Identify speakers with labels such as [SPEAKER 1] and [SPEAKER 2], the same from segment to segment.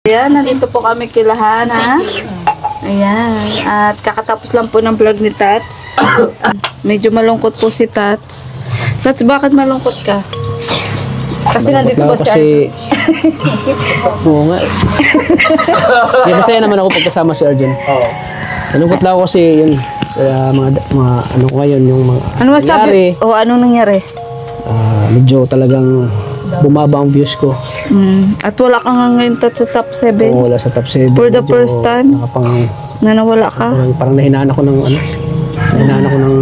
[SPEAKER 1] Ayan, nandito po kami kilahan, ha? Ayan. At kakatapos lang po ng vlog ni Tats. Medyo malungkot po si Tats. Tats, bakit malungkot ka? Kasi nandito po si Arjun.
[SPEAKER 2] Oo nga. Masaya naman ako pagkasama si Arjun. Malungkot lang ako kasi yun. Mga ano ko ngayon, yung mga
[SPEAKER 1] ano masabi? O, anong nangyari?
[SPEAKER 2] Medyo talagang bumaba ang views ko.
[SPEAKER 1] At wala ka nga ngayon sa top 7?
[SPEAKER 2] Oo, wala sa top 7.
[SPEAKER 1] For the first time? Na nawala ka?
[SPEAKER 2] Parang nahinaan ako ng nahinaan ako ng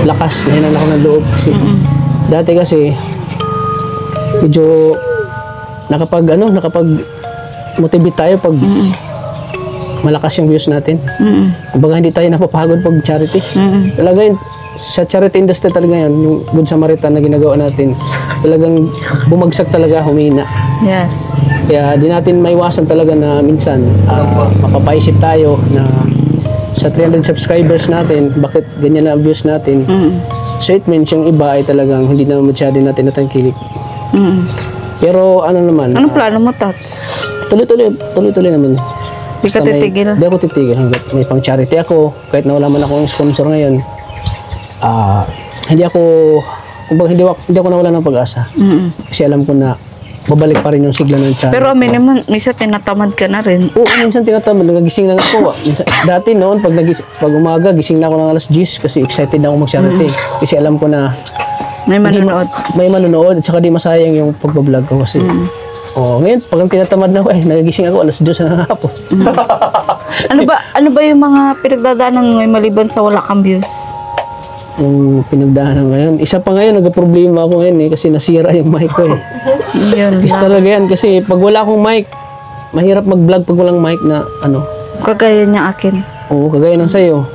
[SPEAKER 2] lakas, nahinaan ako ng loob. Kasi, dati kasi, medyo nakapag motivate tayo pag malakas yung views natin. Kumbaga hindi tayo napapagod pag charity. Talaga yun, sa charity industry talaga yan, yung Good Samaritan na ginagawa natin, talagang bumagsak talaga, humina.
[SPEAKER 1] Yes.
[SPEAKER 2] Kaya di natin maiwasan talaga na minsan mapapaisip tayo na sa 300 subscribers natin, bakit ganyan na ang views natin. So it means yung iba ay talagang hindi na masyado natin natangkilik. Pero ano naman,
[SPEAKER 1] anong plano mo, Tats?
[SPEAKER 2] Tuloy-tuloy naman.
[SPEAKER 1] Hindi ka titigil?
[SPEAKER 2] Hindi ako titigil hanggat may pang charity ako, kahit na wala man akong sponsor ngayon. Hindi ako nawala ng pag-asa. Kasi alam ko na babalik pa rin yung sigla ng charity.
[SPEAKER 1] Pero minsan tinatamad ka na rin.
[SPEAKER 2] Oo, minsan tinatamad. Nagising lang ako. Dati noon, pag umaga, gising na ako ng alas 10 kasi excited na ako mag-charity. Kasi alam ko na may manonood at saka di masayang yung pagbablog ko kasi ngayon, pag tinatamad na ako, nagising ako alas 2 na hapon.
[SPEAKER 1] Ano ba yung mga pinagdadaanan ngayon maliban sa wala kang views?
[SPEAKER 2] Yung pinagdaanan ngayon. Isa pa ngayon, nagka-problema ako ngayon kasi nasira yung mic ko . Is talaga yan kasi pag wala akong mic, mahirap mag-vlog pag walang mic na
[SPEAKER 1] Kagaya niya akin.
[SPEAKER 2] Oo, kagaya ng sayo.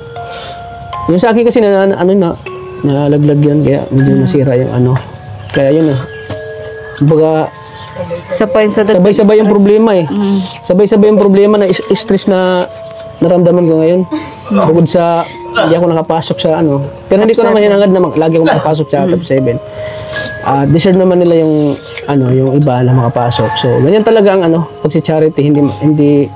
[SPEAKER 2] Yung sa akin kasi nalaglag yan kaya medyo nasira yung Kaya yun Kumbaga, sabay-sabay yung problema Sabay-sabay yung problema na stress na naramdaman ko ngayon. Bukod sa hindi ako nakapasok sa Pero hindi ko naman hinangad na lagi akong makapasok sa top 7. Deserve naman nila yung iba na makapasok. So, ganyan talaga ang pag si charity, hindi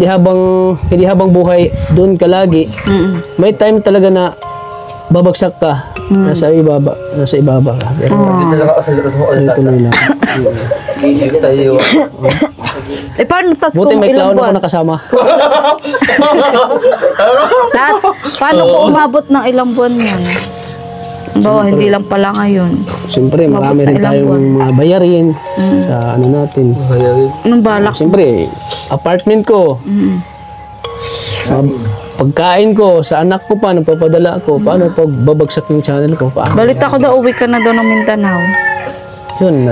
[SPEAKER 2] habang buhay doon ka lagi. May time talaga na babagsak ka. Nasa ibaba ka. Pero tuloy lang.
[SPEAKER 1] Paano Tats
[SPEAKER 2] buti
[SPEAKER 1] kung
[SPEAKER 2] may
[SPEAKER 1] ilang
[SPEAKER 2] clown ako
[SPEAKER 1] buwan?
[SPEAKER 2] nakasama.
[SPEAKER 1] Tats, paano kung umabot ng ilang buwan yan? Hindi lang pala ngayon.
[SPEAKER 2] Siyempre, marami rin tayong mga bayarin sa natin.
[SPEAKER 1] Anong balak?
[SPEAKER 2] Siyempre, apartment ko. Pagkain ko, sa anak ko pa, nagpapadala ako. Paano pag babagsak yung channel ko?
[SPEAKER 1] Balita ko daw, uwi ka na daw ng Mindanao.
[SPEAKER 2] Yun,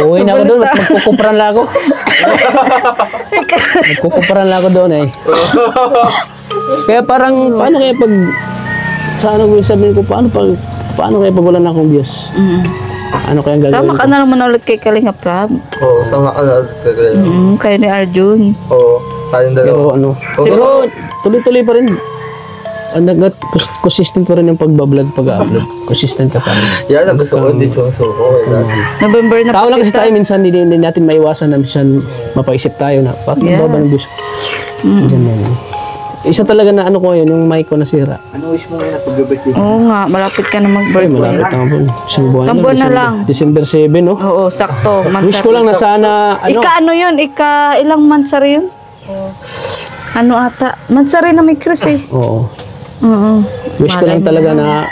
[SPEAKER 2] uwi na ako doon, magkukupran lang ako. Magkukupran lang ako doon Kaya parang, paano kaya pag, sabihin ko, paano kaya pag wala na akong views? Ano kaya gagawin?
[SPEAKER 1] Sama ka na naman ulit kay Kalinga Prab.
[SPEAKER 3] Oo, sama ka na ulit kay Kalinga Prab.
[SPEAKER 1] Kayo ni Arjun.
[SPEAKER 3] Oo, tayong dalawa.
[SPEAKER 2] Pero tuloy-tuloy pa rin. Consistent pa rin yung pag-vlog, pag-upload. Consistent ka pa rin.
[SPEAKER 3] Yan, ang gusto ko, hindi sumusuko.
[SPEAKER 1] November na
[SPEAKER 2] tao lang kasi tayo, minsan hindi natin maiwasan na minsan mapaisip tayo na, bakit ba ng views? Isa talaga na ko yun, yung mic ko nasira.
[SPEAKER 3] Ano wish mo na pag-birthday?
[SPEAKER 1] Oo nga, malapit ka na mag-birthday.
[SPEAKER 2] Malapit na po. Isang buwan
[SPEAKER 1] na lang.
[SPEAKER 2] December 7, no?
[SPEAKER 1] Oo, sakto.
[SPEAKER 2] Wish ko lang na sana,
[SPEAKER 1] ilang mansari yun? Mansari na may Chris
[SPEAKER 2] Oo. Wish ko lang talaga na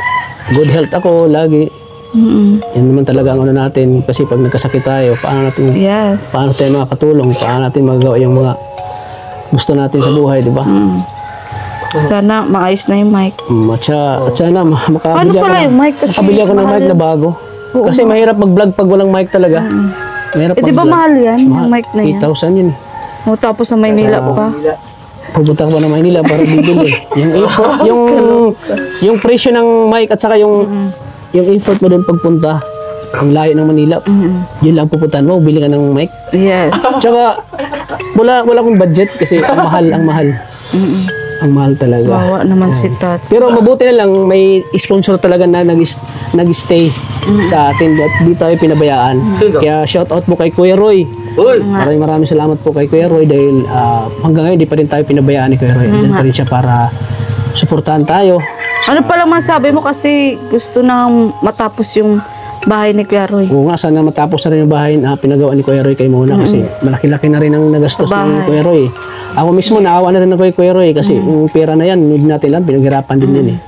[SPEAKER 2] good health ako lagi. Yan naman talaga ang natin kasi pag nagkasakit tayo, paano tayo makakatulong, paano natin magawa yung mga gusto natin sa buhay, di ba?
[SPEAKER 1] Sana maayos na yung mic.
[SPEAKER 2] At sana makabili ako ng mic na bago. Kasi mahirap mag-vlog pag walang mic talaga.
[SPEAKER 1] Di ba mahal yan, yung mic na yan?
[SPEAKER 2] 8,000 yun.
[SPEAKER 1] Tapos sa Maynila pa.
[SPEAKER 2] Pupunta ka pa ng Maynila para bibili. Yung presyo ng mic at saka yung effort mo doon pagpunta, ang layo ng Manila, yun lang pupuntahan mo, bili ka ng mic. Yes. Tsaka, wala akong budget kasi ang mahal. Ang mahal talaga.
[SPEAKER 1] Wawa naman si Tats.
[SPEAKER 2] Pero mabuti na lang may sponsor talaga na nag-stay sa atin at di tayo pinabayaan.
[SPEAKER 3] Sino?
[SPEAKER 2] Kaya shout out po kay Kuya Roy.
[SPEAKER 3] Uy!
[SPEAKER 2] Maraming salamat po kay Kuya Roy dahil hanggang ngayon di pa rin tayo pinabayaan ni Kuya Roy. Andiyan pa rin siya para suportahan tayo.
[SPEAKER 1] Ano pa lang masabi mo kasi gusto nang matapos yung bahay ni Kuya Roy.
[SPEAKER 2] Oo nga, sana matapos na rin yung bahay na pinagawa ni Kuya Roy kay Mona kasi malaki-laki na rin ang nagastos ni Kuya Roy. Ako mismo naawa na rin ako kay Kuya Roy kasi yung pera na yan, need natin lang, pinaghirapan din yun eh.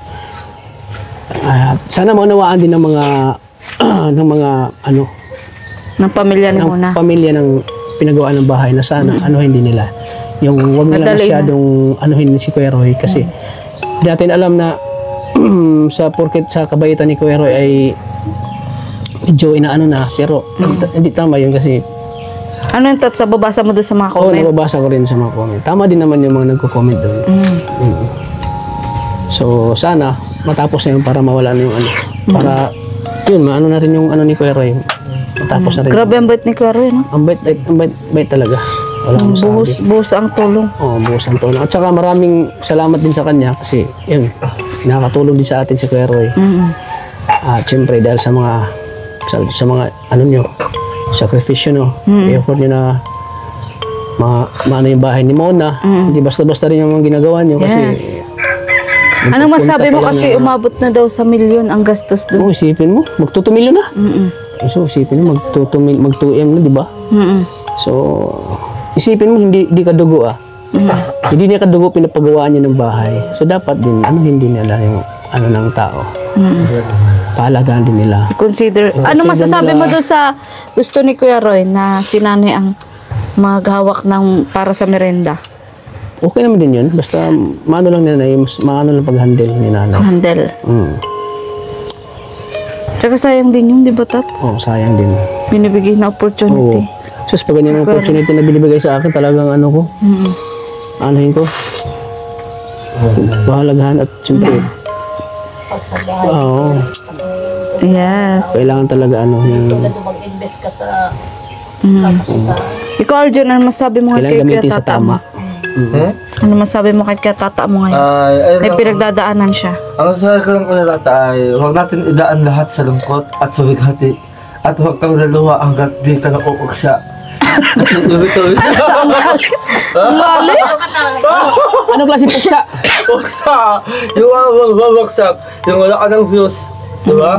[SPEAKER 2] Sana maunawaan din ng mga ng mga ano
[SPEAKER 1] Ng pamilya ni Mona.
[SPEAKER 2] ng pamilya ng pinagawa ng bahay na sana anuhin din nila. Yung wag nila
[SPEAKER 1] Madali
[SPEAKER 2] masyadong anuhin si Kuya Roy kasi di natin alam na sa porket sa kabaitan ni Kuya Roy ay medyo inaano na pero hindi tama yun kasi
[SPEAKER 1] Ano yung Tats? Babasa mo doon sa mga
[SPEAKER 2] oo,
[SPEAKER 1] comment?
[SPEAKER 2] nababasa ko rin sa mga comment. Tama din naman yung mga nagko-comment doon. So sana matapos na yun para mawala na yung ano. Para yun, maano na rin yung ano ni Kuya Roy. Matapos na rin.
[SPEAKER 1] Grabe ang bait ni Kuya Roy, no?
[SPEAKER 2] Ang bait talaga. Wala akong masabi.
[SPEAKER 1] Buhos ang tulong.
[SPEAKER 2] Oo, buhos ang tulong. At saka maraming salamat din sa kanya kasi yun, nakakatulong din sa atin si Kuya Roy. At syempre dahil sa mga ano nyo, sakripisyo no, effort nyo na maano yung bahay ni Mona. Hindi basta-basta rin yung mga ginagawa nyo kasi
[SPEAKER 1] Yes. Anong masabi mo kasi umabot na daw sa milyon ang gastos doon?
[SPEAKER 2] isipin mo, magto-2 million na. So isipin mo, mag-2M na, di ba? So isipin mo, hindi ka dugo hindi niya kadugo pinapagawa niya ng bahay. So dapat din, hindi nila yung ano ng tao. Pahalagahan din nila.
[SPEAKER 1] Consider. Ano masasabi mo doon sa gusto ni Kuya Roy na si nanay ang maghawak ng para sa merenda?
[SPEAKER 2] Okay naman din yun. Basta maano lang nila, maano lang pag-handle ni nanay.
[SPEAKER 1] Handle. Tsaka sayang din yung, di ba, Tats?
[SPEAKER 2] Oo, sayang din.
[SPEAKER 1] Binibigay na opportunity.
[SPEAKER 2] So, pag ganyan ang opportunity na binibigay sa akin, talagang ano ko, anuhin ko, pahalagahan at siyempre, oo,
[SPEAKER 1] Yes.
[SPEAKER 2] kailangan talaga ano, yung,
[SPEAKER 1] Ikaw, Arjun, ano masabi mo
[SPEAKER 2] kailangan
[SPEAKER 1] kay Kuya
[SPEAKER 2] gamitin sa
[SPEAKER 1] Tata mo?
[SPEAKER 2] tama.
[SPEAKER 1] Ano masabi mo kay Kuya Tata mo ngayon? May pinagdadaanan siya.
[SPEAKER 3] Ang sasabi ko lang ko na Tata ay huwag natin idaan lahat sa lungkot at sa bigati at huwag kang laluwa hanggat di ka nauuksya. Kasi ibig-ibig.
[SPEAKER 2] Ano klase puksa?
[SPEAKER 3] Uksa! Yung wawagsak, yung wala ka ng views. Diba?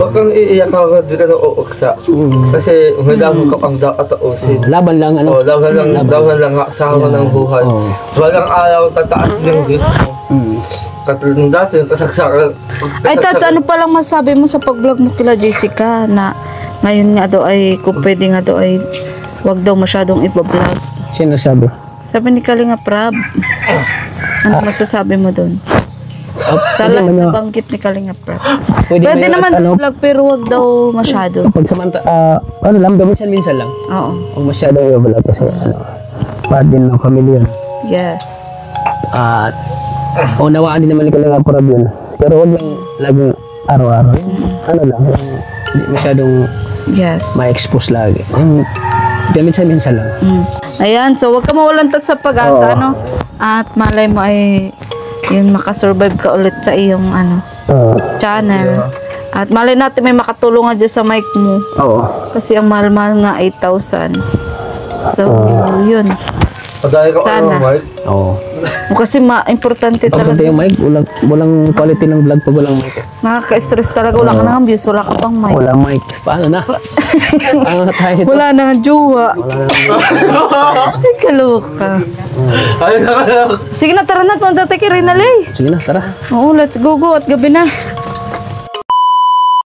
[SPEAKER 3] Huwag kang iiyak hanggat di ka nauuksa. Kasi humidamon ka pang dapat usin.
[SPEAKER 2] Laban lang, ano?
[SPEAKER 3] Laban lang sa hawa ng buhay. Walang araw tataas ng views mo. Katulad ng dati, kasagsakan.
[SPEAKER 1] Ay, Tats, ano palang masabi mo sa pag-vlog mo kila Jessica na ngayon nga daw ay, kung pwede nga daw ay wag daw masyadong iba-vlog.
[SPEAKER 2] Sino nagsabi?
[SPEAKER 1] Sabi ni Kalinga Prab. Ano masasabi mo doon? Sa lahat na banggit ni Kalinga Prab. Pwede naman vlog pero wag daw masyado.
[SPEAKER 2] Pag ano lang, minsan lang.
[SPEAKER 1] Oo.
[SPEAKER 2] Huwag masyadong i-vlog kasi, bad din ng pamilya.
[SPEAKER 1] Yes.
[SPEAKER 2] At unawaan din naman ni Kalinga Prab yun. Pero huwag lang laging araw-araw. Ano lang, hindi masyadong
[SPEAKER 1] Yes.
[SPEAKER 2] ma-expose lagi. Minsan lang.
[SPEAKER 1] Ayan, so wag ka mawalan Tats sa pag-asa, ano? At malay mo ay yun makasurvive ka ulit sa iyong channel. At malay natin may makatulong nga dyan sa mic mo.
[SPEAKER 2] Oo.
[SPEAKER 1] Kasi ang mahal-mahal nga 8,000. So, yun.
[SPEAKER 3] Pagkaya ka
[SPEAKER 1] Sana.
[SPEAKER 3] Mike.
[SPEAKER 2] Oo.
[SPEAKER 1] Kasi importante
[SPEAKER 2] Pag
[SPEAKER 1] talaga.
[SPEAKER 2] yung mic, walang quality ng vlog pag walang mic.
[SPEAKER 1] Nakaka-stress talaga. Wala ka nang views. Wala ka pang mic.
[SPEAKER 2] Walang mic. Paano na? Paano na tayo nito?
[SPEAKER 1] Wala na nga jowa.
[SPEAKER 2] Wala na.
[SPEAKER 1] Ay, kaloka.
[SPEAKER 3] Ay,
[SPEAKER 1] Sige na, tara na. Punta tayo kay Rinalay.
[SPEAKER 2] Sige na, tara.
[SPEAKER 1] Oo, let's go. At gabi na.